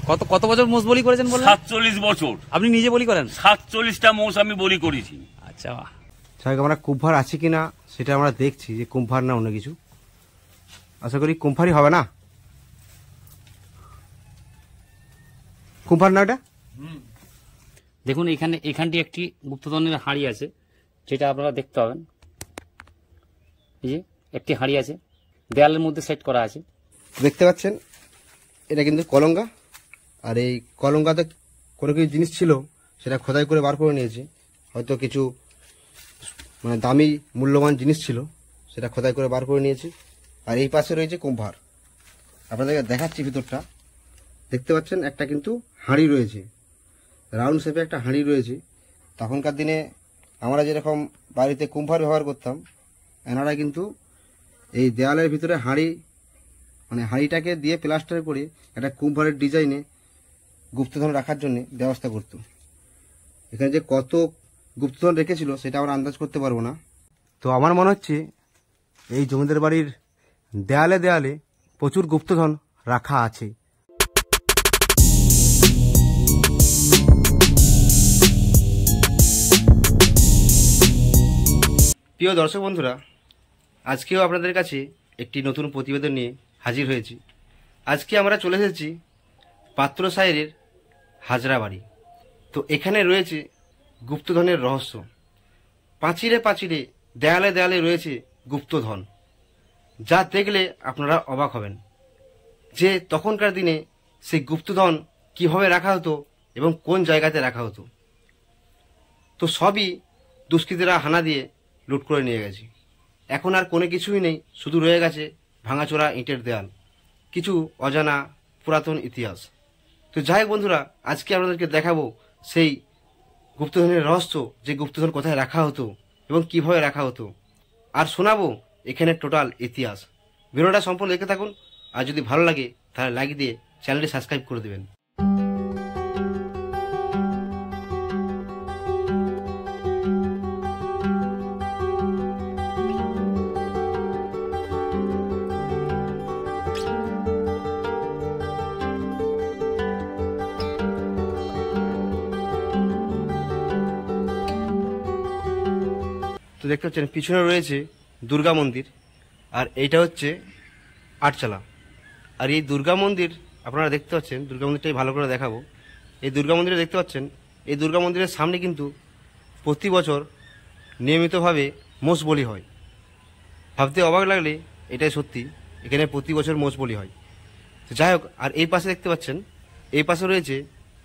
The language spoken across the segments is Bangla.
কত কত বছর মোষ বলি করেছেন বললেন? 47 বছর। আপনি নিজে বলি করেন? 47টা মোষ আমি বলি করেছি। আচ্ছা, স্বাভাবিক আমরা কুম্ভার আছি কিনা সেটা আমরা দেখছি যে কুম্ভার না অন্য কিছু। আশা করি কুম্ভারই হবে না, কুম্ভার না ওটা। দেখুন এখানটি একটি গুপ্তধনের হাঁড়ি আছে, যেটা আপনারা দেখতে পাবেন। এই যে একটি হাঁড়ি আছে, দেয়ালের মধ্যে সেট করা আছে। দেখতে পাচ্ছেন এটা কিন্তু কলঙ্গা, আর এই কলঙ্গাতে কোনো কিছু জিনিস ছিল সেটা খোদাই করে বার করে নিয়েছে। হয়তো কিছু মানে দামি মূল্যবান জিনিস ছিল, সেটা খোদাই করে বার করে নিয়েছে। আর এই পাশে রয়েছে কুম্ভার, আপনাদেরকে দেখাচ্ছি ভিতরটা। দেখতে পাচ্ছেন একটা কিন্তু হাঁড়ি রয়েছে, রাউন্ড শেপে একটা হাঁড়ি রয়েছে। তখনকার দিনে আমরা যেরকম বাড়িতে কুম্ভার ব্যবহার করতাম, এনারা কিন্তু এই দেওয়ালের ভিতরে হাঁড়ি মানে হাঁড়িটাকে দিয়ে প্লাস্টার করে একটা কুম্ভারের ডিজাইনে গুপ্তধন রাখার জন্য ব্যবস্থা করত। এখানে যে কত গুপ্তধন রেখেছিল সেটা আমরা আন্দাজ করতে পারবো না। তো আমার মনে হচ্ছে এই জমিদার বাড়ির দেয়ালে দেয়ালে প্রচুর গুপ্তধন রাখা আছে। প্রিয় দর্শক বন্ধুরা, আজকেও আপনাদের কাছে একটি নতুন প্রতিবেদন নিয়ে হাজির হয়েছি। আজকে আমরা চলে এসেছি পাত্রসাহেরের হাজরা বাড়ি। তো এখানে রয়েছে গুপ্তধনের রহস্য। পাঁচিলে পাঁচিলে দেয়ালে দেয়ালে রয়েছে গুপ্তধন, যা দেখলে আপনারা অবাক হবেন যে তখনকার দিনে সেই গুপ্তধন কিভাবে রাখা হতো এবং কোন জায়গাতে রাখা হতো। তো সবই দুষ্কৃতীরা হানা দিয়ে লুট করে নিয়ে গেছে। এখন আর কোনো কিছুই নেই, শুধু রয়ে গেছে ভাঙাচোরা ইটের দেয়াল, কিছু অজানা পুরাতন ইতিহাস। তো যাই হোক বন্ধুরা, আজকে আপনাদেরকে দেখাবো সেই গুপ্তধনের রহস্য, যে গুপ্তধন কোথায় রাখা হতো এবং কিভাবে রাখা হতো, আর শোনাবো এখানে টোটাল ইতিহাস। ভিডিওটা সম্পূর্ণ দেখে থাকুন, আর যদি ভালো লাগে তাহলে লাইক দিয়ে চ্যানেলটি সাবস্ক্রাইব করে দেবেন। তো দেখতে পাচ্ছেন পিছনে রয়েছে দুর্গা মন্দির, আর এইটা হচ্ছে আটচালা। আর এই দুর্গা মন্দির আপনারা দেখতে পাচ্ছেন, দুর্গা মন্দিরটাই ভালো করে দেখাবো। এই দুর্গা মন্দিরে দেখতে পাচ্ছেন, এই দুর্গা মন্দিরের সামনে কিন্তু প্রতি বছর নিয়মিতভাবে মোষ বলি হয়। ভাবতে অবাক লাগলে এটাই সত্যি, এখানে প্রতি বছর মোষ বলি হয়। তো যাই হোক, আর এই পাশে দেখতে পাচ্ছেন, এই পাশে রয়েছে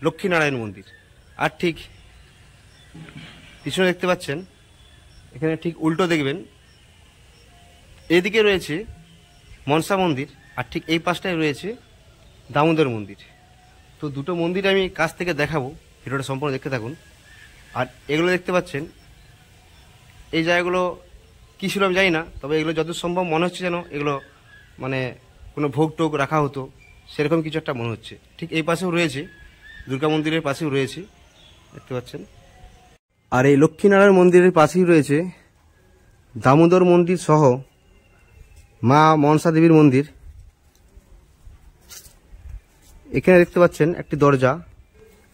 লক্ষ্মীনারায়ণ মন্দির। আর ঠিক পিছনে দেখতে পাচ্ছেন, এখানে ঠিক উল্টো দেখবেন, এদিকে রয়েছে মনসা মন্দির, আর ঠিক এই পাশটায় রয়েছে দামোদর মন্দির। তো দুটো মন্দির আমি কাছ থেকে দেখাবো, ভিডিওটা সম্পূর্ণ দেখতে থাকুন। আর এগুলো দেখতে পাচ্ছেন, এই জায়গাগুলো কী ছিল আমি জানি না, তবে এগুলো যত সম্ভব মনে হচ্ছে যেন এগুলো মানে কোনো ভোগ টোগ রাখা হতো, সেরকম কিছু একটা মনে হচ্ছে। ঠিক এই পাশেও রয়েছে, দুর্গা মন্দিরের পাশেও রয়েছে, দেখতে পাচ্ছেন। আর এই লক্ষ্মীনারায়ণ মন্দিরের পাশেই রয়েছে দামোদর মন্দির সহ মা মনসা দেবীর মন্দির। এখানে দেখতে পাচ্ছেন একটি দরজা,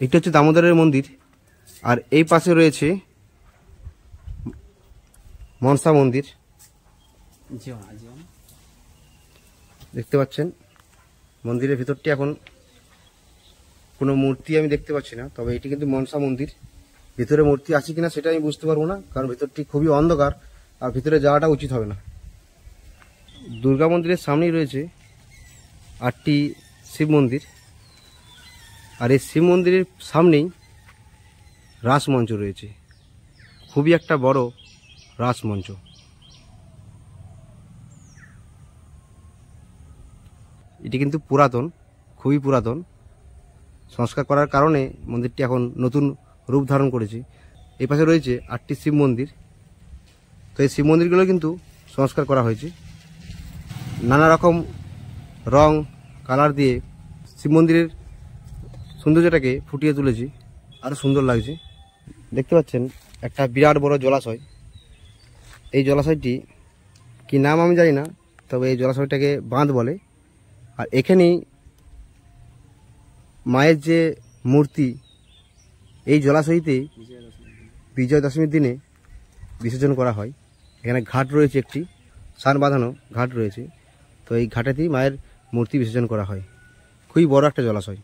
এটা হচ্ছে দামোদরের মন্দির। আর এই পাশে রয়েছে মনসা মন্দির, দেখতে পাচ্ছেন। মন্দিরের ভিতরটি এখন কোনো মূর্তি আমি দেখতে পাচ্ছি না, তবে এটি কিন্তু মনসা মন্দির। ভিতরে মূর্তি আছে কিনা সেটা আমি বুঝতে পারবো না, কারণ ভিতরটি খুবই অন্ধকার, আর ভিতরে যাওয়াটা উচিত হবে না। দুর্গা মন্দিরের সামনেই রয়েছে 8টি শিব মন্দির, আর এই শিব মন্দিরের সামনেই রাসমঞ্চ রয়েছে, খুবই একটা বড় রাসমঞ্চ। এটি কিন্তু পুরাতন, খুবই পুরাতন। সংস্কার করার কারণে মন্দিরটি এখন নতুন রূপ ধারণ করেছে। এই পাশে রয়েছে 8টি শিব মন্দির। তো এই শিব মন্দিরগুলো কিন্তু সংস্কার করা হয়েছে, নানা রকম রং কালার দিয়ে শিব মন্দিরের সৌন্দর্যটাকে ফুটিয়ে তুলেছি, আরও সুন্দর লাগছে। দেখতে পাচ্ছেন একটা বিরাট বড় জলাশয়। এই জলাশয়টি কি নাম আমি জানি না, তবে এই জলাশয়টাকে বাঁধ বলে। আর এখানেই মায়ের যে মূর্তি এই জলাশয়তে বিজয়া দশমীর দিনে বিসর্জন করা হয়। এখানে ঘাট রয়েছে, একটি সান বাঁধানো ঘাট রয়েছে। তো এই ঘাটেতেই মায়ের মূর্তি বিসর্জন করা হয়। খুবই বড় একটা জলাশয়।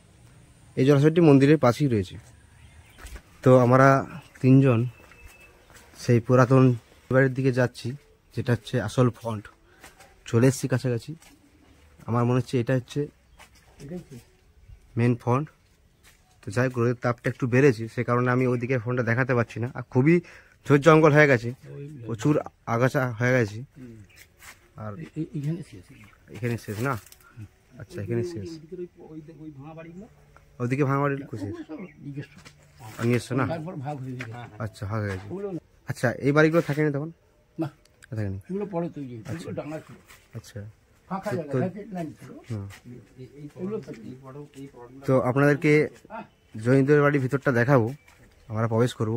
এই জলাশয়টি মন্দিরের পাশেই রয়েছে। তো আমরা তিনজন সেই পুরাতন বাড়ির দিকে যাচ্ছি, যেটা হচ্ছে আসল ফন্ট। চলে এসেছি কাছাকাছি। আমার মনে হচ্ছে এটা হচ্ছে মেন ফন্ট। তো যাই হোক, রোদের তাপটা একটু বেড়েছে, সে কারণে আমি ওইদিকে ফোনটা দেখাতে পারছি না। আর খুবই ঝোর জঙ্গল হয়ে গেছে, প্রচুর আগাছা হয়ে গেছে। আর এখানে শেষ না? আচ্ছা, এখানে শেষ। ওইদিকে ভাঙা বাড়ি শেষ নিয়ে এসছো না? আচ্ছা, ভাগ হয়ে গেছে। আচ্ছা, এই বাড়িগুলো থাকেনি তখন? থাকেনি। আচ্ছা, তো আপনাদেরকে জয়িন্দের বাড়ির ভিতরটা দেখাবো। আমরা প্রবেশ করব।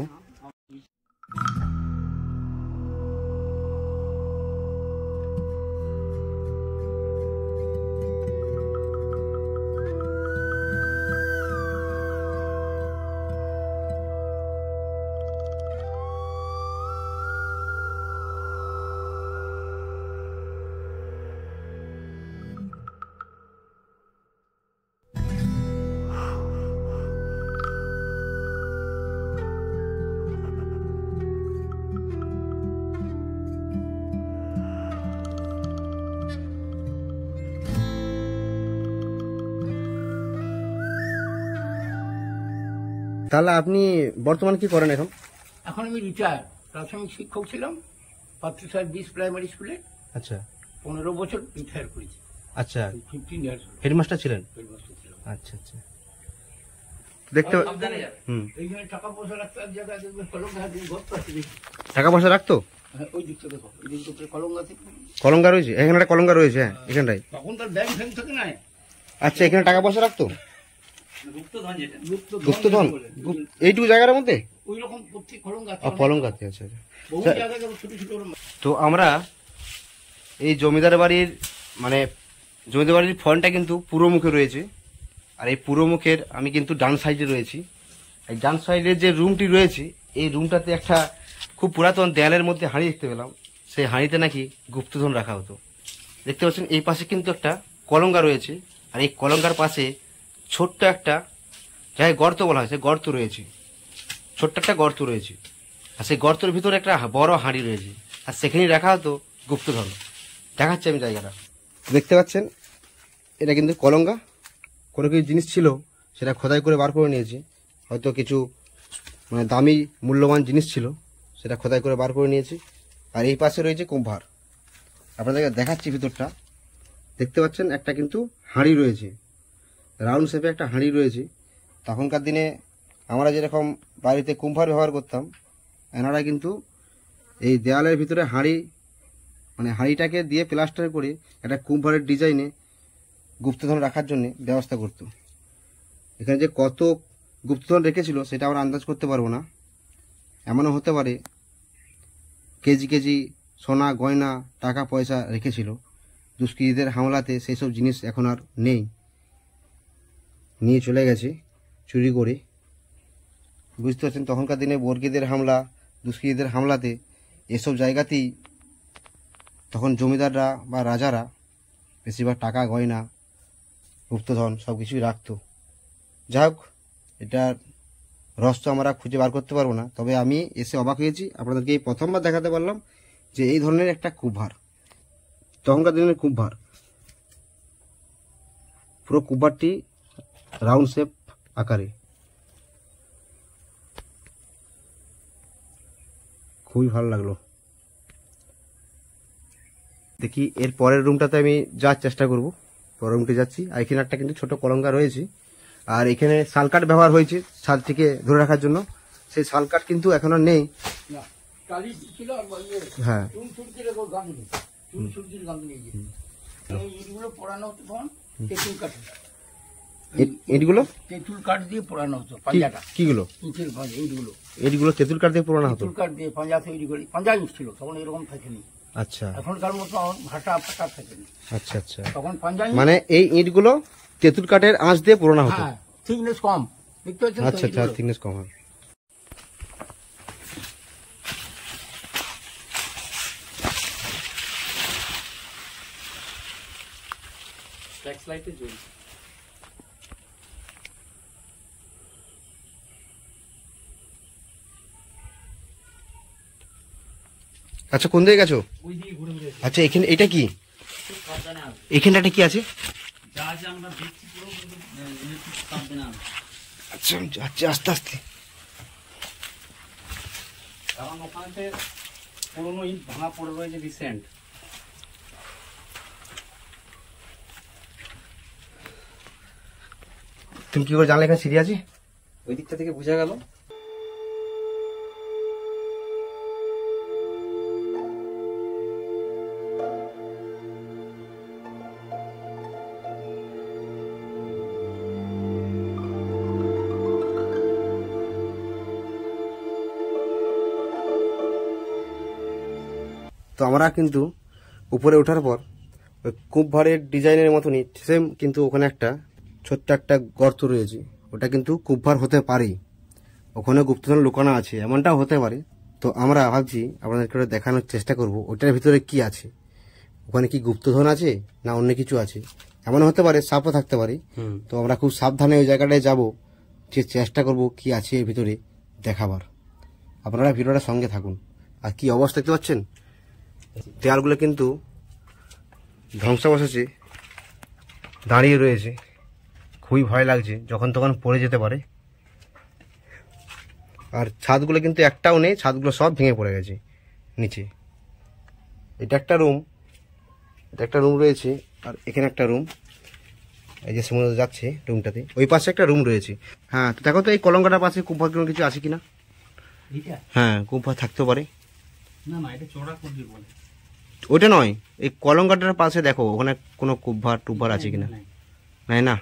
তাহলে আপনি বর্তমানে কি করেন এখন? এখন আমি রিটায়ার প্রাথমিক শিক্ষক ছিলাম পাত্রসার 20 প্রাইমারি স্কুলে। আচ্ছা, 15 বছর রিটায়ার করেছি। আচ্ছা, 15 ইয়ার্স হেডমাস্টার ছিলেন? হেডমাস্টার ছিলাম। আচ্ছা আচ্ছা, দেখতে এইখানে টাকা পয়সা রাখতে এক জায়গায় দেখবেন কলঙ্গা হাতে ঘর আছে। টাকা পয়সা রাখতো? হ্যাঁ, ওই দিকটা দেখো, ওই দিকটা কলঙ্গা থেকে কলঙ্গা রয়েছে, এখানে একটা কলঙ্গা রয়েছে। হ্যাঁ, এখানটাই। তখন তার ব্যাংক ফ্যাংক থাকে না। আচ্ছা, এখানে টাকা পয়সা রাখতো? গুপ্তধন এইটুকু জায়গার মধ্যে ওই রকম প্রত্যেক কলঙ্গা কলঙ্গাতে। আচ্ছা, বহু জায়গায় ছোট ছোট। তো আমরা এই জমিদার বাড়ির মানে জমিদার বাড়ির ফ্রন্টটা কিন্তু পূর্ব মুখে রয়েছে। আর এই পূর্ব মুখের আমি কিন্তু ডান সাইডে রয়েছি। এই ডান সাইডের যে রুমটি রয়েছে, এই রুমটাতে একটা খুব পুরাতন দেয়ালের মধ্যে হাঁড়ি দেখতে পেলাম। সেই হাঁড়িতে নাকি গুপ্তধন রাখা হতো। দেখতে পাচ্ছেন এই পাশে কিন্তু একটা কলঙ্গা রয়েছে। আর এই কলঙ্গার পাশে ছোট্ট একটা যাই গর্ত বলা হয়, সে গর্ত রয়েছে, ছোট্ট একটা গর্ত রয়েছে। আর সেই গর্তের ভিতরে একটা বড় হাঁড়ি রয়েছে। আর সেখানেই রাখা হতো গুপ্তধন। দেখাচ্ছি আমি জায়গাটা। দেখতে পাচ্ছেন এটা কিন্তু কলঙ্গা। কোনো কিছু জিনিস ছিল সেটা খোদাই করে বার করে নিয়েছে। হয়তো কিছু মানে দামি মূল্যবান জিনিস ছিল, সেটা খোদাই করে বার করে নিয়েছে। আর এই পাশে রয়েছে কুম্ভার। আপনাদেরকে দেখাচ্ছি ভিতরটা। দেখতে পাচ্ছেন একটা কিন্তু হাঁড়ি রয়েছে, রাউন্ড শেপে একটা হাঁড়ি রয়েছে। তখনকার দিনে আমরা যেরকম বাড়িতে কুম্ভার ব্যবহার করতাম, এনারা কিন্তু এই দেয়ালের ভিতরে হাঁড়ি মানে হাঁড়িটাকে দিয়ে প্লাস্টার করে একটা কুম্ভারের ডিজাইনে গুপ্তধন রাখার জন্য ব্যবস্থা করত। এখানে যে কত গুপ্তধন রেখেছিল সেটা আমরা আন্দাজ করতে পারবো না। এমনও হতে পারে কেজি কেজি সোনা গয়না টাকা পয়সা রেখেছিল। দুষ্কৃতীদের হামলাতে সেই সব জিনিস এখন আর নেই, নিয়ে চলে গেছে চুরি করে। বুঝতে পারছেন তখনকার দিনে বর্গীদের হামলা, দুষ্কৃতীদের হামলাতে এসব জায়গাতেই তখন জমিদাররা বা রাজারা বেশিরভাগ টাকা গয়না গুপ্তধন সব কিছুই রাখতো। যাই হোক, এটার রহস্য আমরা খুঁজে বার করতে পারবো না। তবে আমি এসে অবাক হয়েছি, আপনাদেরকে এই প্রথমবার দেখাতে পারলাম যে এই ধরনের একটা কুম্ভার, তখনকার দিনের কুম্ভার। পুরো কুম্ভারটি রাউন্ড শেপ আকারে, খুবই ভালো লাগলো। দেখি এর পরের রুমটাতে আমি যাওয়ার চেষ্টা করব। পরের রুমটি যাচ্ছি। আর এখানে একটা কিন্তু ছোট কলঙ্গা রয়েছে। আর এখানে শালকাঠ ব্যবহার হয়েছে ছাদটিকে ধরে রাখার জন্য। সেই শালকাঠ কিন্তু এখন আর নেই। হ্যাঁ, ইটগুলো তেঁতুল কাঠ দিয়ে পোড়ানো হতো। পাঞ্জাটা কিগুলো? ইটগুলো তেঁতুল কাঠ দিয়ে পোড়ানো হতো। তেঁতুল কাঠ দিয়ে পাঞ্জা তৈরি করে, পাঞ্জা ইট ছিল তখন, এরকম থাকেনি। আচ্ছা, এখনকার মতো ভাটা ফাটা থাকেনি। আচ্ছা আচ্ছা, তখন পাঞ্জা মানে এই ইটগুলো তেঁতুল কাঠের আঁচ দিয়ে পোড়ানো হতো। হ্যাঁ, থিকনেস কম, দেখতে পাচ্ছেন তো আচ্ছা আচ্ছা, এইগুলো। থিকনেস কম হয়। ফ্ল্যাক্স লাইটে জ্বলছে। আচ্ছা, কোন দিকে গেছো? ওই দিকে ঘুরে ঘুরে আচ্ছা, এখানে এটা কি? খুব সাবধানে আসবে। এখানটাতে কি আছে? যা আছে আমরা দেখছি পুরো, কিন্তু খুব সাবধানে আসবে। আচ্ছা, আমি যাচ্ছি আস্তে আস্তে। কারণ ওখানেতে পুরোনো ইট ভাঙা পড়ে রয়েছে রিসেন্ট। তুমি কি করে জানলে এখানে সিঁড়ি আছে? ওই দিকটা থেকে বোঝা গেল। তো আমরা কিন্তু উপরে ওঠার পর ওই কূপভাড়ের ডিজাইনের মতনই সেম, কিন্তু ওখানে একটা ছোট্ট একটা গর্ত রয়েছে। ওটা কিন্তু কূপভাড় হতে পারে, ওখানে গুপ্তধন লুকানো আছে, এমনটাও হতে পারে। তো আমরা ভাবছি আপনাদেরকে ওটা দেখানোর চেষ্টা করব ওটার ভিতরে কি আছে। ওখানে কি গুপ্তধন আছে না অন্য কিছু আছে, এমন হতে পারে, সাপও থাকতে পারে। তো আমরা খুব সাবধানে ওই জায়গাটায় যাব, যে চেষ্টা করব কি আছে এর ভিতরে দেখাবার। আপনারা ভিডিওটা সঙ্গে থাকুন। আর কি অবস্থা দেখতে পাচ্ছেন, দেয়ালগুলো কিন্তু ধ্বংসাবশেষে দাঁড়িয়ে রয়েছে। খুবই ভয় লাগছে, যখন তখন পড়ে যেতে পারে। আর ছাদগুলো কিন্তু একটাও নেই, ছাদগুলো সব ভেঙে পড়ে গেছে নিচে। এটা একটা রুম, এটা একটা রুম রয়েছে, আর এখানে একটা রুম, এই যে সমুদ্র যাচ্ছে রুমটাতে, ওই পাশে একটা রুম রয়েছে। হ্যাঁ, তো দেখো তো এই কলঙ্কাটার পাশে কূপভার কোনো কিছু আছে কিনা। এইটা হ্যাঁ, কূপভার থাকতেও পারে। না না, এটা চড়া করবি বলে। ওইটা নয়, এই কলঙ্কাটার পাশে দেখো ওখানে কোনো কূপভার টুপভার আছে কিনা। নাই না,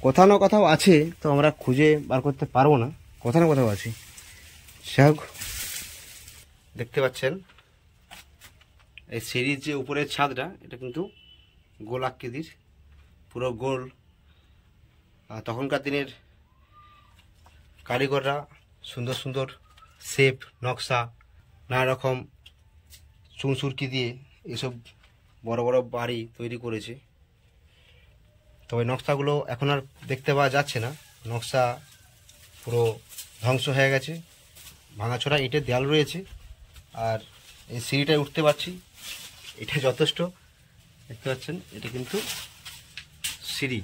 কোথাও না কোথাও আছে, তো আমরা খুঁজে বার করতে পারবো না, কোথাও না কোথাও আছে। সব দেখতে পাচ্ছেন এই সিঁড়ির যে উপরের ছাদটা, এটা কিন্তু গোল আকৃতির, পুরো গোল। আর তখনকার দিনের কারিগররা সুন্দর সুন্দর শেপ, নকশা, নানা রকম চুনসুরকি দিয়ে এসব বড় বড় বাড়ি তৈরি করেছে। তবে নকশাগুলো এখন আর দেখতে পাওয়া যাচ্ছে না, নকশা পুরো ধ্বংস হয়ে গেছে। ভাঙাচোরা ইটের দেয়াল রয়েছে, আর এই সিঁড়িটায় উঠতে পারছি, এটা যথেষ্ট। দেখতে পাচ্ছেন এটা কিন্তু সিঁড়ি।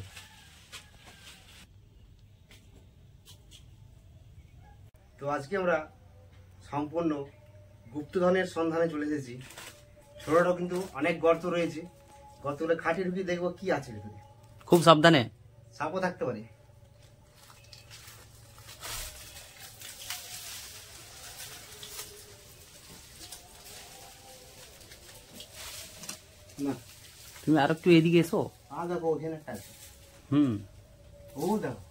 তো আজকে আমরা সম্পূর্ণ গুপ্তধনের সন্ধানে চলে এসেছি। ছোটটাও কিন্তু অনেক গর্ত রয়েছে, গর্তগুলো খাটে ঢুকি দেখবো কি আছে ভিতরে। খুব সাবধানে। সাপও থাকতে পারে। না, তুমি আর একটু এদিকে এসো। দেখো ওখানে একটা আছে। হুম, ও দেখো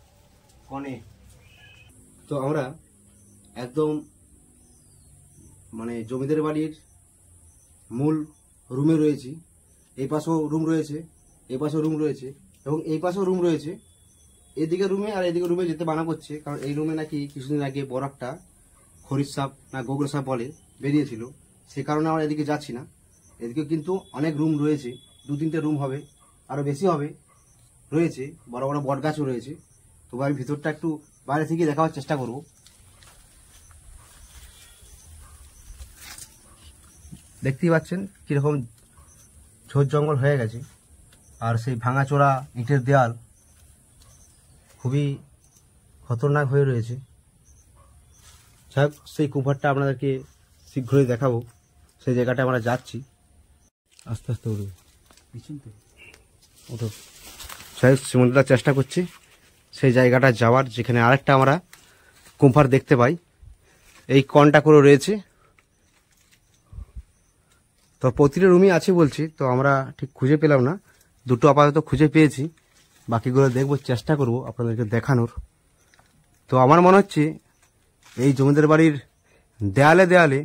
কনে। তো আমরা একদম মানে জমিদার বাড়ির মূল রুমে রয়েছি। এই পাশেও রুম রয়েছে, এই পাশেও রুম রয়েছে, এবং এই পাশেও রুম রয়েছে। এদিকে রুমে আর এদিকে রুমে যেতে বানা করছে, কারণ এই রুমে নাকি কিছুদিন আগে বড় একটা খরিশ সাপ না গোগরা সাপ বলে বেরিয়েছিল, সে কারণে আমরা এদিকে যাচ্ছি না। এদিকে কিন্তু অনেক রুম রয়েছে, 2-3টে রুম হবে, আরো বেশি হবে রয়েছে, বড় বড় বট গাছও রয়েছে। তো আমি ভিতরটা একটু বাইরে থেকে দেখাবার চেষ্টা করব। দেখতেই পাচ্ছেন কিরকম ঝোড় জঙ্গল হয়ে গেছে, আর সেই ভাঙাচোরা ইটের দেয়াল খুবই খতরনাক হয়ে রয়েছে। যাই হোক, সেই কুপারটা আপনাদেরকে শীঘ্রই দেখাবো। সেই জায়গাটা আমরা যাচ্ছি, আস্তে আস্তে উঠবে ওঠো। যাই হোক, সমুদ্রটা চেষ্টা করছি সেই জায়গাটা যাওয়ার, যেখানে আরেকটা আমরা কুম্পার দেখতে পাই। এই কনটা করে রয়েছে, তো প্রতিটা রুমই আছে বলছি, তো আমরা ঠিক খুঁজে পেলাম না। 2টো আপাতত খুঁজে পেয়েছি, বাকিগুলো দেখবো, চেষ্টা করব আপনাদেরকে দেখানোর। তো আমার মনে হচ্ছে এই জমিদার বাড়ির দেয়ালে দেয়ালে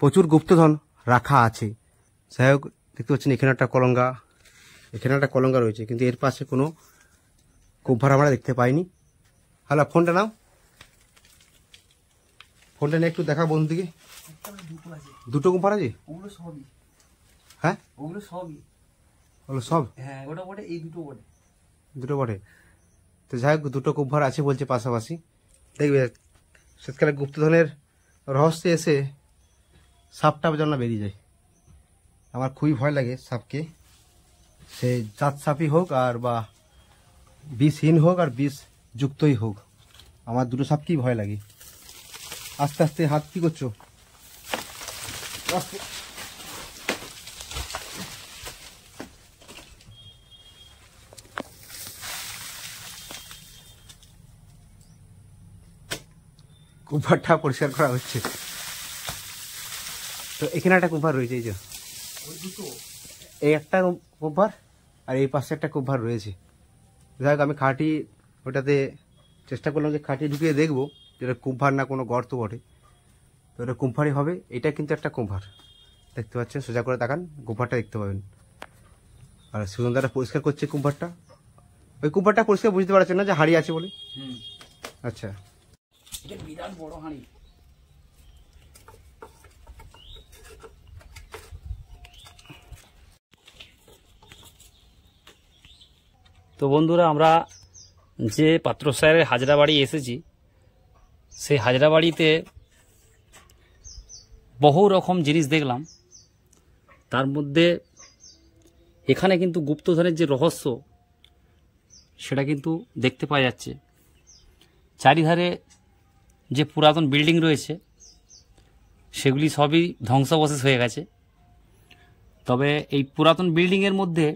প্রচুর গুপ্তধন রাখা আছে। যাই হোক, দেখতে পাচ্ছেন এখানে একটা কলঙ্গা, এখানে একটা কলঙ্গা রয়েছে, কিন্তু এর পাশে কোনো কুম্ভার আমরা দেখতে পাইনি। হ্যালো, ফোনটা নাও, ফোনটা নিয়ে একটু দেখা বন্ধুদিকে। দুটো কুম্ভার আছে? ওগুলো সবই, হ্যাঁ ওগুলো সবই, ওগুলো সব? হ্যাঁ ওটা বটে, এই দুটো বটে। দুটো বটে। তো যাই হোক, দুটো কুম্ভার আছে বলছে পাশাপাশি। দেখবে শীতকালে গুপ্তধনের রহস্যে এসে সাপটা যেন বেরিয়ে যায়। আমার খুবই ভয় লাগে সাপকে, সে জাত সাপই হোক আর বা বিষহীন হোক আর বিষ যুক্তই হোক, আমার দুটো সাপকেই ভয় লাগে। আস্তে আস্তে হাত কি করছো? আস্তে। কুম্ভারটা পরিষ্কার করা হচ্ছে। তো এখানে একটা কুম্ভার রয়েছে, এই যে এই একটা কুম্ভার আর এই পাশে একটা কুম্ভার রয়েছে। যাই হোক, আমি খাঁটি ওটাতে চেষ্টা করলাম যে খাঁটি ঢুকিয়ে দেখবো যেটা কুম্ভার না কোনো গর্ত বটে। তো এটা কুম্ভারই হবে। এটা কিন্তু একটা কুম্ভার, দেখতে পাচ্ছেন, সোজা করে তাকান, কুম্ভারটা দেখতে পাবেন। আর সুগন্ধাটা পরিষ্কার করছে কুম্ভারটা। ওই কুম্ভারটা পরিষ্কার বুঝতে পারছেন না যে হাড়ি আছে বলে? আচ্ছা, এটা বিরাট বড় হাঁড়ি। তো বন্ধুরা, আমরা যে পাত্র স্যারের হাজরা বাড়ি এসেছি, সেই হাজরা বাড়িতে বহু রকম জিনিস দেখলাম। তার মধ্যে এখানে কিন্তু গুপ্তধনের যে রহস্য সেটা কিন্তু দেখতে পাওয়া যাচ্ছে। চারিধারে যে পুরাতন বিল্ডিং রয়েছে সেগুলি সবই ধ্বংসাবশেষ হয়ে গেছে। তবে এই পুরাতন বিল্ডিংয়ের মধ্যে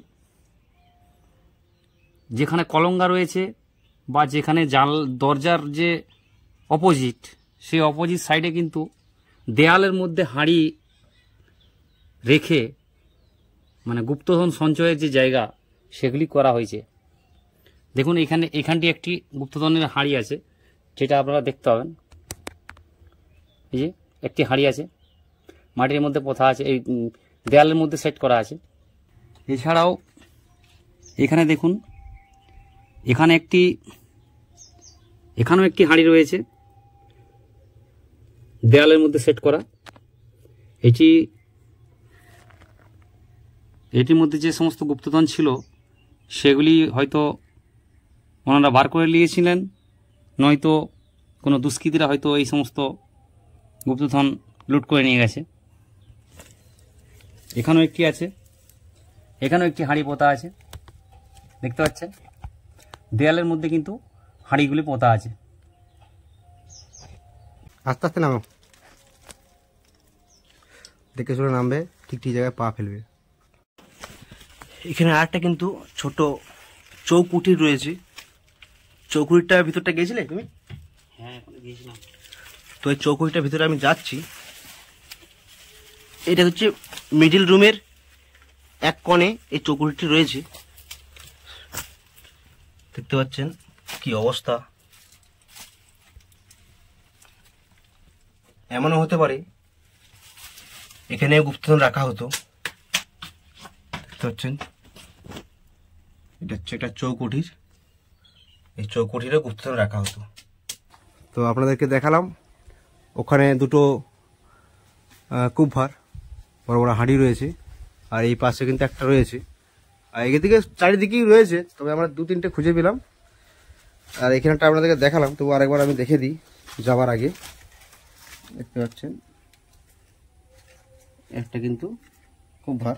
যেখানে কলঙ্গা রয়েছে বা যেখানে দরজার যে অপোজিট, সেই অপোজিট সাইডে কিন্তু দেয়ালের মধ্যে হাঁড়ি রেখে মানে গুপ্তধন সঞ্চয়ের যে জায়গা সেগুলি করা হয়েছে। দেখুন এখানটি একটি গুপ্তধনের হাঁড়ি আছে, যেটা আপনারা দেখতে পাবেন। এই যে একটি হাঁড়ি আছে, মাটির মধ্যে পোঁতা আছে, এই দেয়ালের মধ্যে সেট করা আছে। এছাড়াও এখানে দেখুন, এখানেও একটি হাঁড়ি রয়েছে দেয়ালের মধ্যে সেট করা। এটির মধ্যে যে সমস্ত গুপ্তধন ছিল সেগুলি হয়তো ওনারা বার করে নিয়েছিলেন, নয়তো কোনো দুষ্কৃতীরা হয়তো এই সমস্ত গুপ্তধন লুট করে নিয়ে গেছে। এখানেও একটি আছে, এখানেও একটি হাঁড়ি পোঁতা আছে, দেখতে পাচ্ছেন। দেয়ালের মধ্যে কিন্তু হাঁড়িগুলি পোঁতা আছে। আস্তে আস্তে নামো, দেখে শুনে নামবে, ঠিক ঠিক জায়গায় পা ফেলবে। এখানে আরেকটা কিন্তু ছোট চৌকুঠি রয়েছে। চৌকুঠিটার ভিতরটা গিয়েছিলে তুমি? হ্যাঁ, গিয়েছিলাম। তো এই চৌকুঠিটার ভিতরে আমি যাচ্ছি। এটা হচ্ছে মিডিল রুমের এক কোণে এই চৌকুঠিটি রয়েছে, দেখতে পাচ্ছেন কি অবস্থা। এমনও হতে পারে এখানে গুপ্তধন রাখা হতো, দেখতে পাচ্ছেন। এটা হচ্ছে একটা চৌকুঠির, এই চৌকুঠিরও গুপ্তধন রাখা হতো। তো আপনাদেরকে দেখালাম ওখানে দুটো কুম্ভার, বড় বড় হাঁড়ি রয়েছে, আর এই পাশে কিন্তু একটা রয়েছে, আর এদিকে চারিদিকেই রয়েছে। তবে আমরা দু তিনটে খুঁজে পেলাম, আর এখানটা আপনাদেরকে দেখালাম। তবু আরেকবার আমি দেখে দিই যাবার আগে। দেখতে পাচ্ছেন একটা কিন্তু কুম্ভার।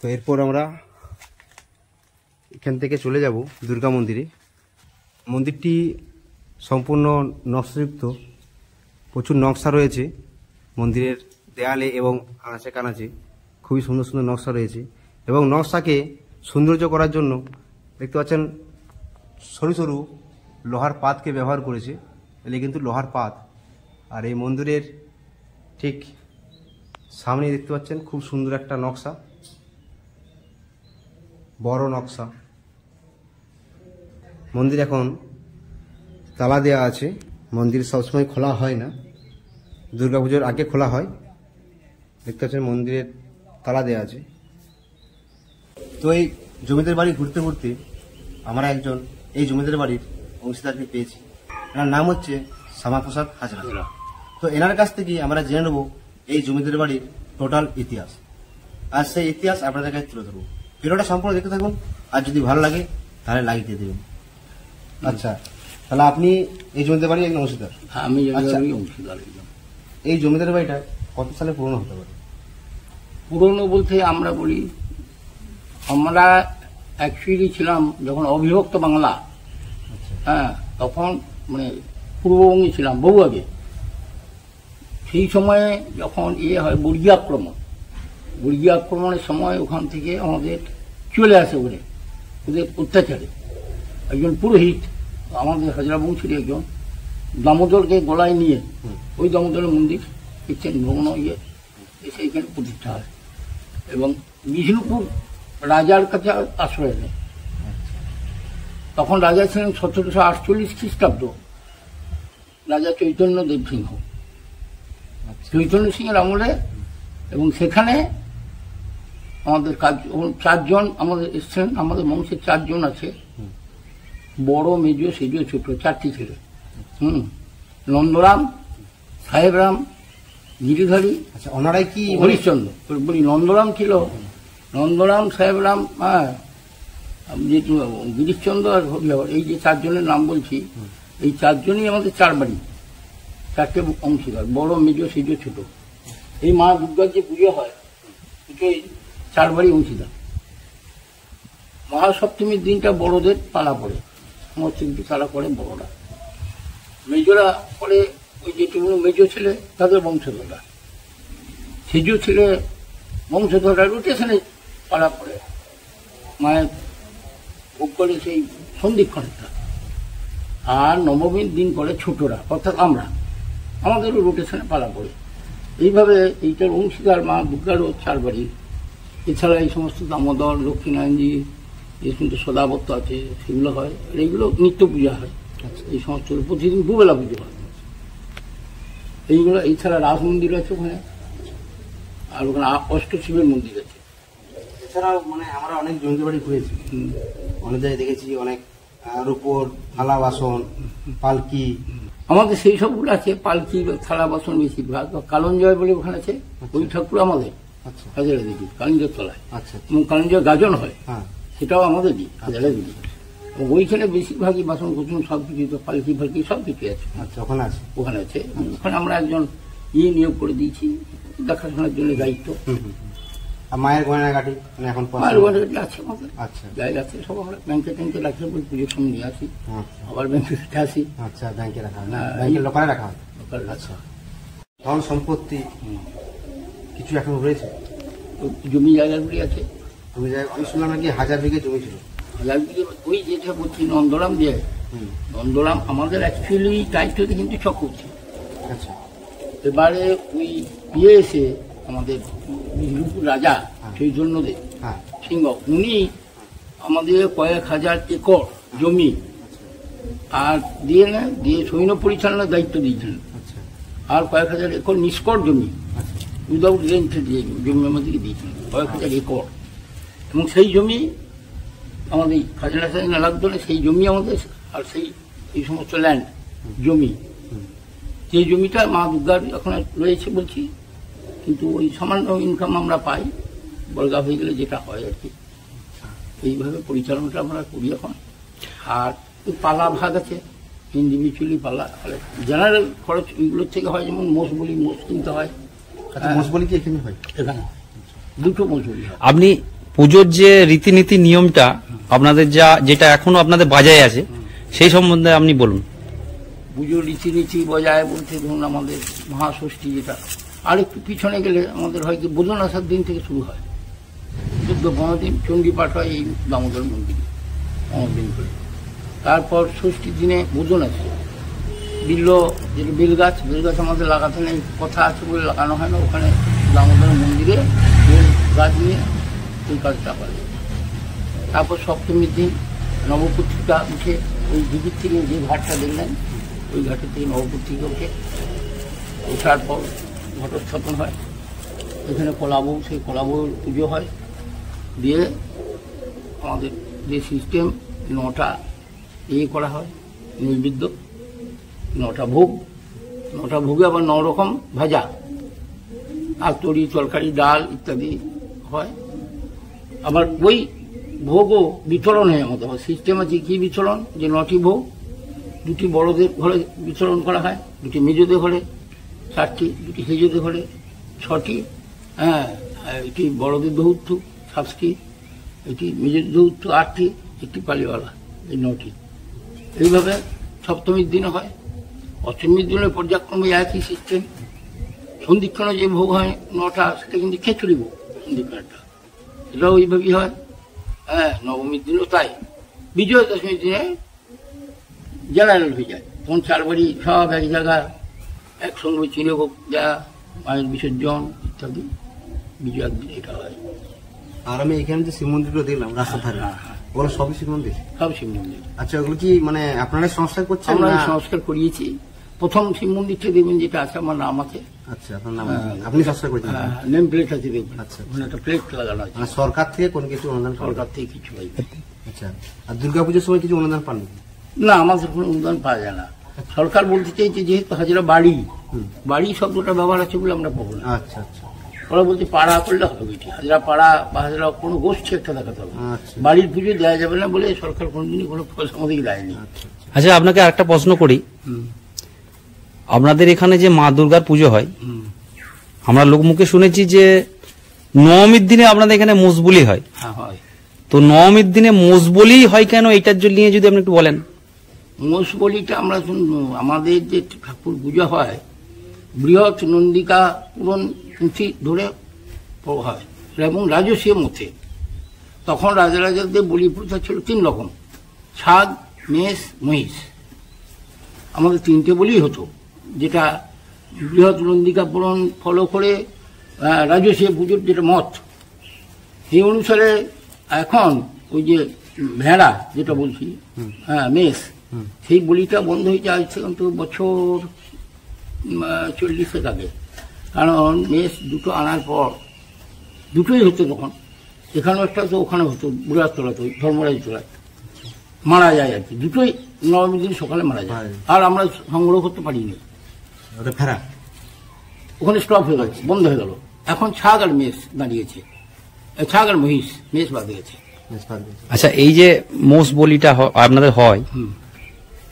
তো এরপর আমরা এখান থেকে চলে যাব দুর্গা মন্দিরে। মন্দিরটি সম্পূর্ণ নকশাযুক্ত, প্রচুর নকশা রয়েছে মন্দিরের দেয়ালে এবং আনাচে কানাচে, খুবই সুন্দর সুন্দর নকশা রয়েছে। এবং নকশাকে সৌন্দর্য করার জন্য দেখতে পাচ্ছেন সরু সরু লোহার পাতকে ব্যবহার করেছে। এগুলি কিন্তু লোহার পাত। আর এই মন্দিরের ঠিক সামনে দেখতে পাচ্ছেন খুব সুন্দর একটা নকশা, বড় নকশা। মন্দির এখন তালা দেওয়া আছে, মন্দির সবসময় খোলা হয় না, দুর্গাপুজোর আগে খোলা হয়। দেখতে পাচ্ছেন মন্দিরের তালা দেওয়া আছে। তো এই জমিদার বাড়ি ঘুরতে ঘুরতে আমরা একজন এই জমিদার বাড়ির অংশীদারকে পেয়েছি। এনার নাম হচ্ছে শ্যামাপ্রসাদ হাজরা। তো এনার কাছ থেকে আমরা জেনে নেব এই জমিদার বাড়ির টোটাল ইতিহাস, আর সেই ইতিহাস আপনাদের কাছে তুলে ধরবো। ভিডিওটা সম্পূর্ণ দেখতে থাকুন, আর যদি ভালো লাগে তাহলে লাইক দিয়ে দেবেন। আচ্ছা, তাহলে আপনি এই জমিদার বাড়ির একজন অংশীদার। হ্যাঁ, আমি আচ্ছা। অংশীদার একজন। এই জমিদার বাড়িটা কত সালে পুরনো হতে পারে? পুরনো বলতে আমরা বলি, আমরা অ্যাকচুয়ালি ছিলাম যখন অবিভক্ত বাংলা, হ্যাঁ, তখন মানে পূর্ববঙ্গে ছিলাম বহু আগে। সেই সময়ে যখন হয় বর্গী আক্রমণের সময় ওখান থেকে আমাদের চলে আসে ওদের অত্যাচারে একজন পুরোহিত, আমাদের হাজরা বংশের একজন, দামোদরকে গলায় নিয়ে ওই দামোদরের মন্দির দেখছেন ভগ্ন এসে এখানে প্রতিষ্ঠা হয় এবং বিষ্ণুপুর রাজার কাছে আশ্রয় নেয়। তখন রাজা ছিলেন 1748 খ্রিস্টাব্দ, রাজা চৈতন্য দেব সিংহ, চৈতন্য সিংহের আমলে। এবং সেখানে আমাদের কাজ 4 জন আমাদের এসছেন, আমাদের বংশের 4 জন আছে, বড়, মেজ, সেজ, ছোট, 4টি ছেলে। নন্দরাম, সাহেবরাম, গিরিধারী, আচ্ছা, ওনারাই কি হরিশ্চন্দ্র বলি। নন্দরাম ছিল, নন্দরাম, সাহেবরাম, হ্যাঁ, যেহেতু গিরিশচন্দ্র আর হরিহর, এই যে 4 জনের নাম বলছি, এই 4 জনই আমাদের 4 বাড়ি, 4টে অংশীদার, বড়, মেজ, সেজ, ছোট। এই মা দুর্গার যে পুজো হয়, পুজোয় 4 বাড়ি অংশীদার। মহাসপ্তমীর দিনটা বড়দের পালা পড়ে, সমস্ত পালা করে বড়রা, মেজরা পরে ওই যেটুকু মেজ ছেলে তাদের বংশধররা, সেজ ছেলে বংশধররা রোটেশনে পালা পড়ে মায়ের ভোগ করে সেই সন্ধিক্ষণটা। আর নবমীর দিন করে ছোটরা, অর্থাৎ আমাদেরও রোটেশনে পালা পড়ে। এইভাবে এইটার অংশীদার মা দুর্গারও 4 বাড়ি। এছাড়া এই সমস্ত দামোদর, লক্ষ্মীনারায়ণজি, যে সমস্ত সদাবর্ত আছে সেগুলো হয়, আর এইগুলো নিত্য পূজা হয়। এই সমস্ত প্রতিদিন দুবেলা পুজো হয় এইগুলো। এছাড়া রাস মন্দির আছে ওখানে, আর ওখানে অষ্টশিবের মন্দির আছে। এছাড়াও মানে আমরা অনেক জমিদার বাড়ি ঘুরেছি, অনেক জায়গায় দেখেছি অনেক রূপোর থালা বাসন, পালকি। আমাদের সেই সবগুলো আছে, পালকি, থালা বাসন বেশিরভাগ। কালঞ্জয় বলে ওখানে আছে, ওই ঠাকুর আমাদের হাজারা দিদি, কালঞ্জয় তলায়। আচ্ছা, এবং কালঞ্জয় গাজন হয়, হ্যাঁ, সেটাও আমাদেরই, হাজারা দিদি। ওইখানে বেশিরভাগই বাসন কুসন সব কিছু, পালকি ফালকি সব কিছু আছে। আচ্ছা, ওখানে আছে। ওখানে আছে। ওখানে আমরা একজন নিয়োগ করে দিয়েছি দেখাশোনার জন্য দায়িত্ব। আর মায়ের গয়নাগাটি মানে এখন মায়ের গয়নাগাটি আছে আমাদের, আচ্ছা, জায়গা আছে সব। আমরা ব্যাংকে ট্যাঙ্কে রাখি, পুজোর সময় নিয়ে আসি, আচ্ছা, আবার ব্যাংকে রেখে আসি। আচ্ছা, ব্যাংকে রাখা হয়, হ্যাঁ, ব্যাংকের লোকালে রাখা হয়। আচ্ছা, ধন সম্পত্তি কিছু এখন রয়েছে, জমি জায়গাগুলি আছে। তুমি আমি শুনলাম নাকি 1000 বিঘে জমি ছিল। ওই যেটা বলছি নন্দরাম দিয়ে, নন্দরাম আমাদের অ্যাকচুয়ালি টাইটেল কিন্তু চক্রবর্তী। আচ্ছা, এবারে ওই এসে আমাদের বিষ্ণুপুর রাজা চৈতন্যদেব হ্যাঁ, সিংহ, উনি আমাদের কয়েক হাজার একর জমি আর দিয়ে সৈন্য পরিচালনার দায়িত্ব দিয়েছিলেন। আচ্ছা, আর কয়েক হাজার একর নিষ্কর জমি আচ্ছা, উইদাউট রেন্ট দিয়ে জমি আমাদেরকে দিয়েছিলেন, কয়েক হাজার একর। এবং সেই জমি আমাদের খাজনা খাজনা লাগতো না, সেই জমি আমাদের। আর এই সমস্ত ল্যান্ড জমি, যে জমিটা মা দুর্গার এখন রয়েছে বলছি, কিন্তু ওই সামান্য ইনকাম আমরা পাই, বর্গা হয়ে গেলে যেটা হয় আর কি। এইভাবে পরিচালনাটা আমরা করি এখন। আর পালা ভাগ আছে, ইন্ডিভিজুয়ালি পালা, জেনারেল খরচ ওইগুলোর থেকে হয়। যেমন মোষ বলি, মোষ কিনতে হয়। আচ্ছা, মোষ বলি কি এখানে হয়? এখানে 2টো মোষ বলি হয়। আপনি পুজোর যে রীতিনীতি নিয়মটা আপনাদের যেটা এখনো আপনাদের বাজায় আছে, সেই সম্বন্ধে আপনি বলুন। পুজোর রীতিনীতি বজায় বলতে ধরুন আমাদের মহাষষ্ঠী, যেটা আর একটু পিছনে গেলে আমাদের হয় কি বোধন আসার দিন থেকে শুরু হয়, 14-15 দিন চণ্ডী পাঠ হয় এই দামোদর মন্দিরে 15 দিন করে। তারপর ষষ্ঠীর দিনে বোধন আছে, যেটা বেলগাছ আমাদের লাগাতে নেই, কথা আছে বলে লাগানো হয় না। ওখানে দামোদর মন্দিরে বেল গাছ নিয়ে ওই কাজটা করে। তারপর সপ্তমীর দিন নবপত্রিকা উঠে, ওই দিদির থেকে যে ঘাটটা দেখলেন ওই ঘাটের থেকে নবপত্রিকা উঠে, ওঠার পর ঘটস্থাপন হয়। এখানে কলাবউ, সেই কলাবউর পুজো হয়। দিয়ে আমাদের যে সিস্টেম 9টা করা হয় নৈবেদ্য, 9টা ভোগ, 9টা ভোগে আবার 9 রকম ভাজা আর তরি তরকারি ডাল ইত্যাদি হয়। আবার ওই ভোগও বিতরণ হয় আমাদের, আবার সিস্টেম আছে কি বিতরণ, যে 9টি ভোগ 2টি বড়দের ঘরে বিতরণ করা হয়, 2টি মেজোদের ঘরে 4টি, 2টি সেজোদের ঘরে 6টি, হ্যাঁ, এটি বড়দের দৌত্য 7টি, এটি মেজোদের দৌত্য 8টি, একটি পালিওয়ালা, এই 9টি। এইভাবে সপ্তমীর দিনে হয়। অষ্টমীর দিনে পর্যায়ক্রমে একই সিস্টেম। সন্ধিক্ষণে যে ভোগ হয় 9টা, সেটা কিন্তু খিচুড়ি ভোগ, সন্ধিক্ষণটা এটাও ওইভাবেই হয়। হ্যাঁ, নবমীর দিনও তাই। বিজয়া দশমীর দিনে জেনারেল হয়ে যায়, তখন 4 বাড়ি সব এক জায়গায় একসঙ্গে চিনে ভোগ দেওয়া, মায়ের বিসর্জন ইত্যাদি বিজয়ার দিন এটা হয়। আর আমি এখানে যে শিব মন্দিরগুলো দেখলাম রাস্তার ধারে, ওগুলো সবই শিব মন্দির? সব শিব মন্দির। আচ্ছা, ওগুলো কি মানে আপনারা সংস্কার করছেন? আমরা না? সংস্কার করিয়েছি। প্রথম শিব মন্দিরটা দেখবেন যেটা আছে, আমার নাম আছে, আচ্ছা, আপনার নাম আপনি সংস্কার করছেন? নেম প্লেট আছে দেখবেন, আচ্ছা, ওখানে একটা প্লেট লাগানো আছে। মানে সরকার থেকে কোনো কিছু অনুদান? সরকার থেকে কিছু পাই আচ্ছা, আর দুর্গাপুজোর সময় কিছু অনুদান পান? না, আমাদের কোনো অনুদান পাওয়া যায় না। সরকার বলতে চাইছে যেহেতু হাজিরা বাড়ি, বাড়ি শব্দটা ব্যবহার আছে বলে আমরা পাবো না। আচ্ছা আচ্ছা, ওরা বলছে পাড়া করলে হবে, এটি হাজিরা পাড়া বা হাজিরা কোনো গোষ্ঠী একটা দেখাতে হবে, আচ্ছা। বাড়ির পুজো দেওয়া যাবে না বলে সরকার কোনোদিনই কোনো পয়সা আমাদেরকে দেয়নি। আচ্ছা, আপনাকে আরেকটা প্রশ্ন করি। আপনাদের এখানে যে মা দুর্গার পুজো হয়, আমরা লোকমুখে শুনেছি যে নবমীর দিনে আপনাদের এখানে মোষবলি হয়। হ্যাঁ, হয়। তো নবমীর দিনে মোষবলি হয় কেন, এটার জন্য নিয়ে যদি আপনি একটু বলেন। মোষ বলিটা আমরা আমাদের যে ঠাকুর পুজো হয়, বৃহৎ নন্দিকা পুরন পুঁথি ধরে হয় এবং রাজস্বীয় মতে। তখন রাজাদের বলি প্রথা ছিল 3 রকম, ছাগ, মেষ, মহিষ। আমাদের 3টে বলি হতো, যেটা বৃহৎ নন্দিকা পুরন ফলো করে রাজস্বীয় পুজোর যেটা মত, সেই অনুসারে এখন ওই যে ভেড়া যেটা বলছি, হ্যাঁ, মেষ, সেই বলিটা বন্ধ হয়েছে আজ থেকে অন্তত বছর 40 আগে। কারণ মেষ 2টো আনার পর 2টোই হতো তখন, এখানেও একটা হতো, ওখানে হতো, বুড়াতলাতে ধর্মরাজ তোলায় মারা যায় আর কি, 2টোই নবমীর দিন সকালে মারা যায়। আর আমরা সংগ্রহ করতে পারিনি, ফেরা ওখানে স্টপ হয়ে গেছে, বন্ধ হয়ে গেল। এখন ছাগ আর মেষ দাঁড়িয়েছে, ছাগ আর মহিষ, মেষ বাদ গেছে। আচ্ছা, এই যে মোষ বলিটা আপনাদের হয়,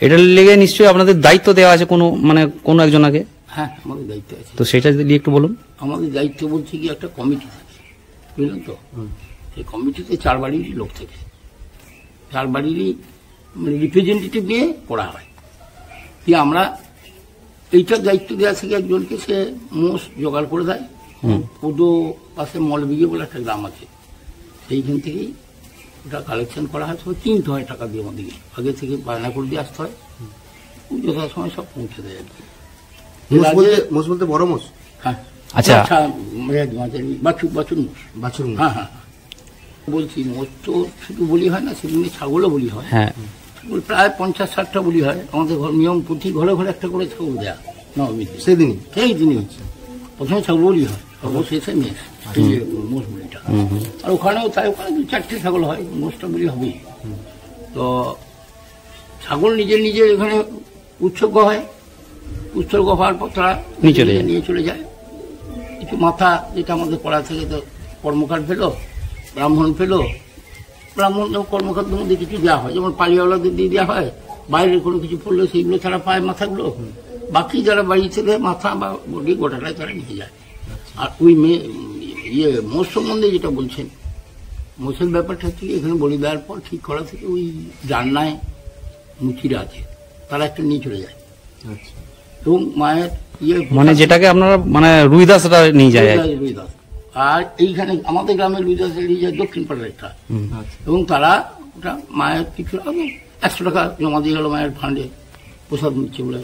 এটার লেগে নিশ্চয়ই আপনাদের দায়িত্ব দেওয়া আছে কোনো, মানে কোনো একজনকে? হ্যাঁ, আমাদের দায়িত্ব আছে। তো সেটা যদি একটু বলুন। আমাদের দায়িত্ব বলছে কি, একটা কমিটি থাকে, বুঝলেন তো? সেই কমিটিতে 4 বাড়িরই লোক থাকে, 4 বাড়িরই মানে রিপ্রেজেন্টেটিভ নিয়ে করা হয়। কি আমরা এইটার দায়িত্ব দেওয়া থেকে একজনকে, সে মোষ জোগাড় করে দেয়। পুজো পাশে মলবিগে বলে একটা গ্রাম আছে, সেইখান থেকেই ওটা কালেকশন করা হয়। সব কিনতে হয় টাকা দিয়ে, আমাদেরকে আগে থেকে বায়না করে দিয়ে আসতে হয়, পুজোর সময় সব পৌঁছে দেয় আর কি। মোষ বলতে বড় মোষ? হ্যাঁ। আচ্ছা, বাছুর মোষ। বাছুর? হ্যাঁ হ্যাঁ, বলছি মোষ তো শুধু বলি হয় না, সেদিনে ছাগলও বলি হয়। হ্যাঁ, প্রায় 50-60টা বলি হয় আমাদের নিয়ম, প্রতি ঘরে ঘরে একটা করে ছাগল দেয়া নবমীর দিন। সেদিনই? সেই দিনই হচ্ছে প্রথমে ছাগল বলি হয়, শেষে মেষ, মোষ বলিটা। আর ওখানেও তাই, ওখানে 2-4টে ছাগল হয়, মোষটা বলি হবেই। তো ছাগল নিজের এখানে উৎসর্গ হয়, উৎসর্গ হওয়ার পর তারা নিয়ে চলে যায়। কিছু মাথা, যেটা আমাদের পড়া থেকে তো কর্মকার পেলো, ব্রাহ্মণ পেলো, ব্রাহ্মণ কর্মকারদের মধ্যে কিছু দেওয়া হয়, যেমন পালিয়াওয়ালাদের দিয়ে দেওয়া হয়, বাইরের কোনো কিছু পড়লে সেইগুলো তারা পায় মাথাগুলো, বাকি যারা বাড়ি থেকে মাথা বা বডি গোটাটাই তারা নিয়ে যায়। আর ওই মোষ সম্বন্ধে যেটা বলছেন, মোষের ব্যাপারটা হচ্ছে এখানে বলি দেওয়ার পর ঠিক করা থেকে ওই জান্নায় মুচিরা আছে, তারা একটা নিয়ে চলে যায় এবং মায়ের মানে যেটাকে আপনারা মানে রুইদাসটা নিয়ে যায়। রুইদাস। আর এইখানে আমাদের গ্রামে রুইদাস নিয়ে যায় দক্ষিণ পাড়ার একটা, এবং তারা ওটা মায়ের কিছু 100 টাকা জমা দিয়ে গেল মায়ের ফান্ডে, প্রসাদ নিচ্ছে বলে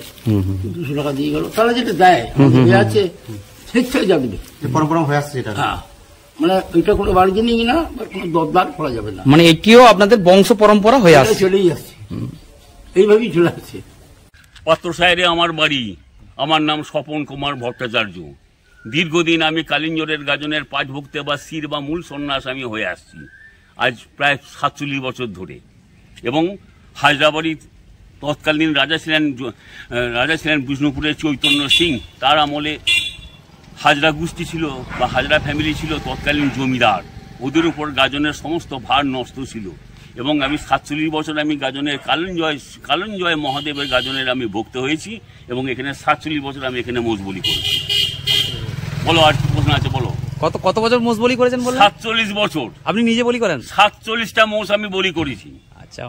200 টাকা দিয়ে গেল, তারা যেটা দেয় আছে স্বেচ্ছায় যা দেবে, পরম্পরা হয়ে আসছে এটা। হ্যাঁ, মানে এটা কোনো বার্গেনিং না বা কোনো দরদার করা যাবে না, মানে এটিও আপনাদের বংশ পরম্পরা হয়ে আসছে, চলেই আসছে, এইভাবেই চলে আসছে। পাত্রসাহেরে আমার বাড়ি। আমার নাম স্বপন কুমার ভট্টাচার্য। দীর্ঘদিন আমি কালিঞ্জরের গাজনের 5 ভক্তে বা শির বা মূল সন্ন্যাস আমি হয়ে আসছি। আজ প্রায় 47 বছর ধরে। এবং হাজরাবাড়ির তৎকালীন রাজা ছিলেন বিষ্ণুপুরের চৈতন্য সিং। তার আমলে হাজরা গোষ্ঠী ছিল বা হাজরা ফ্যামিলি ছিল তৎকালীন জমিদার, ওদের উপর গাজনের সমস্ত ভার নষ্ট ছিল। এবং আমি 47 বছর আমি গাজনের কালঞ্জয় মহাদেবের গাজনের আমি ভক্ত হয়েছি এবং এখানে 47 বছর আমি এখানে মোষ বলি করেছি। বলো আর কি প্রশ্ন আছে বলো। কত বছর মোষ বলি করেছেন বললেন? 47 বছর। আপনি নিজে বলি করেন? 47টা মোষ আমি বলি করেছি। আচ্ছা,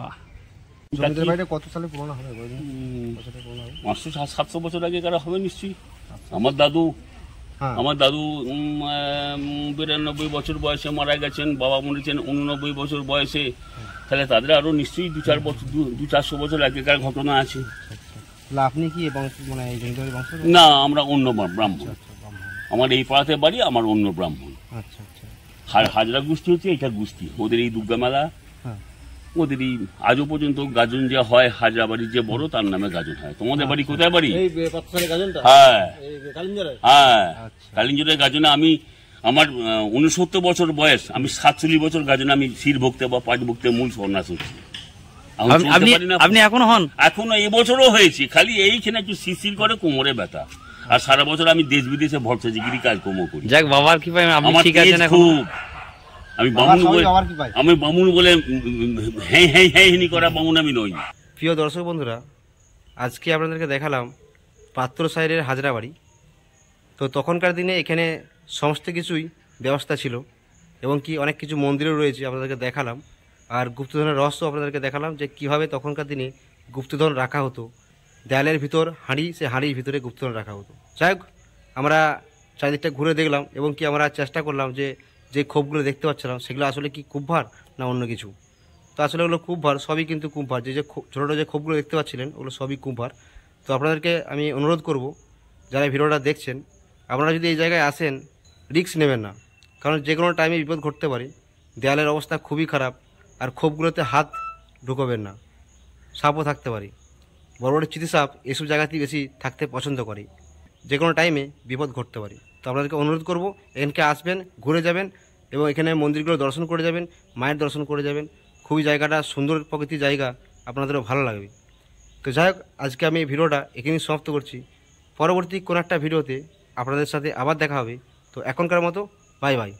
জমিদার বাড়িটা কত সালে পুরনো হবে? 500-700 বছর আগে কারা হবে নিশ্চয়ই। আমার দাদু 92 বছর বয়সে মারা গেছেন, বাবা মরেছেন 89 বছর বয়সে। তাহলে তাদের আরো নিশ্চয়ই 200-400 বছর আগেকার ঘটনা আছে। আপনি কি মানে এই জমিদার বংশ? না, আমরা অন্য ব্রাহ্মণ। আমার এই পাড়াতে বাড়ি, আমার অন্য ব্রাহ্মণ। আচ্ছা আচ্ছা। হাজরা গোষ্ঠী হচ্ছে এটা গোষ্ঠী, ওদের এই দুর্গা মেলা, ওদের এই আজও পর্যন্ত গাজন যে হয় হাজরা বাড়ির যে বড় তার নামে গাজন হয়। তোমাদের বাড়ি কোথায় বাড়ি? হ্যাঁ হ্যাঁ, কালিঞ্জরের গাজনে আমি আমার 69 বছর বয়স, আমি 47 বছর গাজনে আমি শির ভক্তে বা পাঁচ ভক্তে মূল সন্ন্যাস হচ্ছি। আপনি এখনো হন? এখনো এবছরও হয়েছি, খালি এইখানে একটু শিরশির করে কোমরে ব্যথা। আর সারা বছর আমি দেশ বিদেশে ভট্টাচার্যগিরি কাজকর্ম করি। যাক, বাবার কি পাই আপনি ঠিক আছেন এখন? খুব আমি বামুন বলে হ্যাঁ হ্যাঁ হ্যাঁ হিনি করা বামুন আমি নই। প্রিয় দর্শক বন্ধুরা, আজকে আপনাদেরকে দেখালাম পাত্র সাহেবের হাজরা বাড়ি। তো তখনকার দিনে এখানে সমস্ত কিছুই ব্যবস্থা ছিল এবং কি অনেক কিছু মন্দিরও রয়েছে আপনাদেরকে দেখালাম। আর গুপ্তধনের রহস্য আপনাদেরকে দেখালাম যে কিভাবে তখনকার দিনে গুপ্তধন রাখা হতো। দেয়ালের ভিতর হাঁড়ি, সে হাঁড়ির ভিতরে গুপ্তধন রাখা হতো। যাই হোক, আমরা চারিদিকটা ঘুরে দেখলাম এবং কি আমরা চেষ্টা করলাম যে খোপগুলো দেখতে পাচ্ছিলাম সেগুলো আসলে কি কুম্ভার না অন্য কিছু। তো আসলে ওগুলো কুম্ভার, সবই কিন্তু কুম্ভার। যে ছোটো ছোটো যে খোপগুলো দেখতে পাচ্ছিলেন ওগুলো সবই কুম্ভার। তো আপনাদেরকে আমি অনুরোধ করব, যারা ভিডিওটা দেখছেন, আপনারা যদি এই জায়গায় আসেন রিস্ক নেবেন না, কারণ যে কোনো টাইমে বিপদ ঘটতে পারে। দেয়ালের অবস্থা খুবই খারাপ, আর খোপগুলোতে হাত ঢুকোবেন না, সাপও থাকতে পারে। বড় বড় চিঠিসাপ এসব জায়গাতেই বেশি থাকতে পছন্দ করে, যে কোনো টাইমে বিপদ ঘটতে পারে। তো আপনাদেরকে অনুরোধ করব, এখানকে আসবেন, ঘুরে যাবেন এবং এখানে মন্দিরগুলো দর্শন করে যাবেন, মায়ের দর্শন করে যাবেন। খুবই জায়গাটা সুন্দর প্রকৃতির জায়গা, আপনাদেরও ভালো লাগবে। তো যাই হোক, আজকে আমি এই ভিডিওটা এখানেই সমাপ্ত করছি। পরবর্তী কোনো একটা ভিডিওতে আপনাদের সাথে আবার দেখা হবে। তো এখনকার মতো বাই বাই।